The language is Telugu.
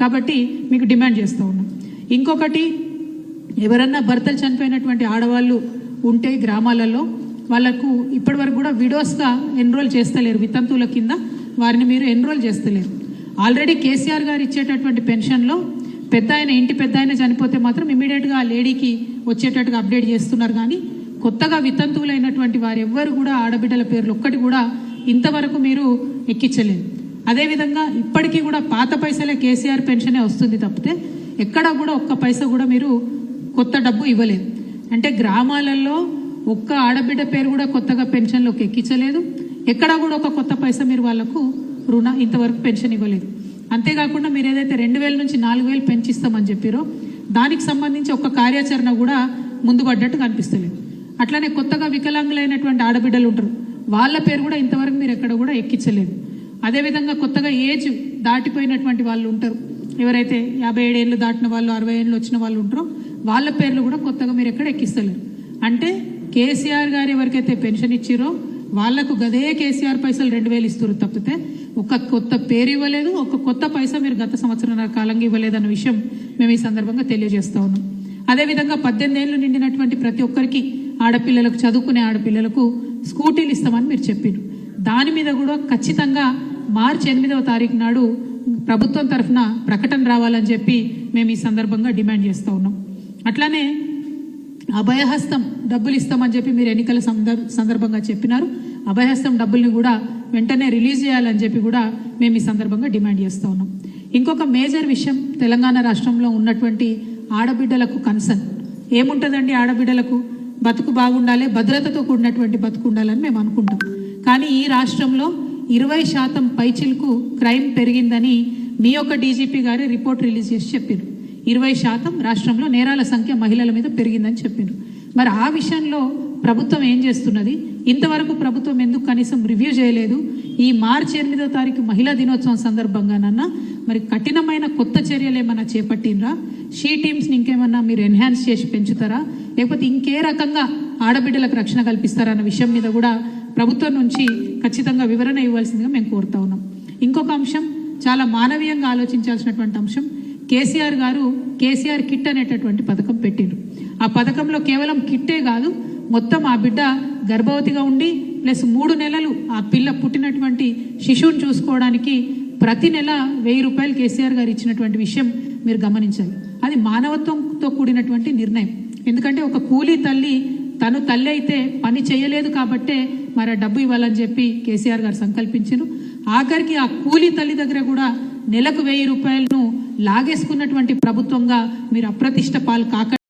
కాబట్టి మీకు డిమాండ్ చేస్తూ ఉన్నాం. ఇంకొకటి, ఎవరన్నా భర్తలు చనిపోయినటువంటి ఆడవాళ్ళు ఉంటే గ్రామాలలో వాళ్ళకు ఇప్పటివరకు కూడా విడోస్గా ఎన్రోల్ చేస్తలేరు, వితంతువుల కింద వారిని మీరు ఎన్రోల్ చేస్తలేరు. ఆల్రెడీ కేసీఆర్ గారు ఇచ్చేటటువంటి పెన్షన్లో పెద్ద ఆయన, ఇంటి పెద్ద ఆయన చనిపోతే మాత్రం ఇమీడియట్గా ఆ లేడీకి వచ్చేటట్టుగా అప్డేట్ చేస్తున్నారు. కానీ కొత్తగా వితంతువులైనటువంటి వారు ఎవ్వరు కూడా ఆడబిడ్డల పేర్లు ఒక్కటి కూడా ఇంతవరకు మీరు ఎక్కించలేదు. అదేవిధంగా ఇప్పటికీ కూడా పాత పైసలే కేసీఆర్ పెన్షనే వస్తుంది తప్పితే ఎక్కడా కూడా ఒక్క పైసా కూడా మీరు కొత్త డబ్బు ఇవ్వలేదు. అంటే గ్రామాలలో ఒక్క ఆడబిడ్డ పేరు కూడా కొత్తగా పెన్షన్లోకి ఎక్కించలేదు. ఎక్కడా కూడా ఒక కొత్త పైసా మీరు వాళ్లకు ఇంతవరకు పెన్షన్ ఇవ్వలేదు. అంతేకాకుండా మీరు ఏదైతే 2000 నుంచి 4000 పెంచిస్తామని చెప్పారో దానికి సంబంధించి ఒక కార్యాచరణ కూడా ముందు పడ్డట్టు కనిపిస్తలేదు. అట్లానే కొత్తగా వికలాంగులైనటువంటి ఆడబిడ్డలు ఉంటారు, వాళ్ళ పేరు కూడా ఇంతవరకు మీరు ఎక్కడ కూడా ఎక్కించలేదు. అదేవిధంగా కొత్తగా ఏజ్ దాటిపోయినటువంటి వాళ్ళు ఉంటారు, ఎవరైతే 57 ఏళ్ళు దాటిన వాళ్ళు, 60 ఏళ్ళు వచ్చిన వాళ్ళు ఉంటారో వాళ్ళ పేర్లు కూడా కొత్తగా మీరు ఎక్కడ ఎక్కిస్తలేరు. అంటే కేసీఆర్ గారు ఎవరికైతే పెన్షన్ ఇచ్చిరో వాళ్లకు గదే కేసీఆర్ పైసలు 2000 ఇస్తారు తప్పితే ఒక కొత్త పేరు ఇవ్వలేదు, ఒక కొత్త పైసా మీరు గత సంవత్సరాల కాలంగా ఇవ్వలేదన్న విషయం మేము ఈ సందర్భంగా తెలియజేస్తా ఉన్నాం. అదేవిధంగా 18 ఏళ్ళు నిండినటువంటి ప్రతి ఒక్కరికి ఆడపిల్లలకు, చదువుకునే ఆడపిల్లలకు స్కూటీలు ఇస్తామని మీరు చెప్పారు. దాని మీద కూడా ఖచ్చితంగా మార్చి 8వ తారీఖు నాడు ప్రభుత్వం తరఫున ప్రకటన రావాలని చెప్పి మేము ఈ సందర్భంగా డిమాండ్ చేస్తూ ఉన్నాం. అట్లానే అభయహస్తం డబ్బులు ఇస్తామని చెప్పి మీరు ఎన్నికల సందర్భంగా చెప్పినారు. అభయహస్తం డబ్బుల్ని కూడా వెంటనే రిలీజ్ చేయాలని చెప్పి కూడా మేము ఈ సందర్భంగా డిమాండ్ చేస్తూ ఉన్నాం. ఇంకొక మేజర్ విషయం, తెలంగాణ రాష్ట్రంలో ఉన్నటువంటి ఆడబిడ్డలకు కన్సర్న్ ఏముంటుందండి? ఆడబిడ్డలకు బతుకు బాగుండాలి, భద్రతతో కూడినటువంటి బతుకు ఉండాలని మేము అనుకుంటాం. కానీ ఈ రాష్ట్రంలో 20% పైచిలకు క్రైమ్ పెరిగిందని మీ యొక్క డీజీపీ గారి రిపోర్ట్ రిలీజ్ చేసి చెప్పారు. 20% రాష్ట్రంలో నేరాల సంఖ్య మహిళల మీద పెరిగిందని చెప్పారు. మరి ఆ విషయంలో ప్రభుత్వం ఏం చేస్తున్నది? ఇంతవరకు ప్రభుత్వం ఎందుకు కనీసం రివ్యూ చేయలేదు? ఈ మార్చి 8వ తారీఖు మహిళా దినోత్సవం సందర్భంగానన్నా మరి కఠినమైన కొత్త చర్యలు ఏమన్నా చేపట్టినరా? షీ టీమ్స్ని ఇంకేమన్నా మీరు ఎన్హాన్స్ చేసి పెంచుతారా, లేకపోతే ఇంకే రకంగా ఆడబిడ్డలకు రక్షణ కల్పిస్తారా అన్న విషయం మీద కూడా ప్రభుత్వం నుంచి ఖచ్చితంగా వివరణ ఇవ్వాల్సిందిగా మేము కోరుతా ఉన్నాం. ఇంకొక అంశం, చాలా మానవీయంగా ఆలోచించాల్సినటువంటి అంశం, కేసీఆర్ గారు కేసీఆర్ కిట్ అనేటటువంటి పథకం పెట్టిండ్రు. ఆ పథకంలో కేవలం కిట్టే కాదు, మొత్తం ఆ బిడ్డ గర్భవతిగా ఉండి ప్లస్ 3 నెలలు ఆ పిల్ల పుట్టినటువంటి శిశువుని చూసుకోవడానికి ప్రతి నెల 1000 రూపాయలు కేసీఆర్ గారు ఇచ్చినటువంటి విషయం మీరు గమనించాలి. అది మానవత్వంతో కూడినటువంటి నిర్ణయం. ఎందుకంటే ఒక కూలీ తల్లి తను తల్లి అయితే పని చేయలేదు కాబట్టే మరి డబ్బు ఇవ్వాలని చెప్పి కేసీఆర్ గారు సంకల్పించారు. ఆఖరికి ఆ కూలీ తల్లి దగ్గర కూడా నెలకు 1000 రూపాయలను లాగేసుకున్నటువంటి ప్రభుత్వంగా మీరు అప్రతిష్ట పాలు కాక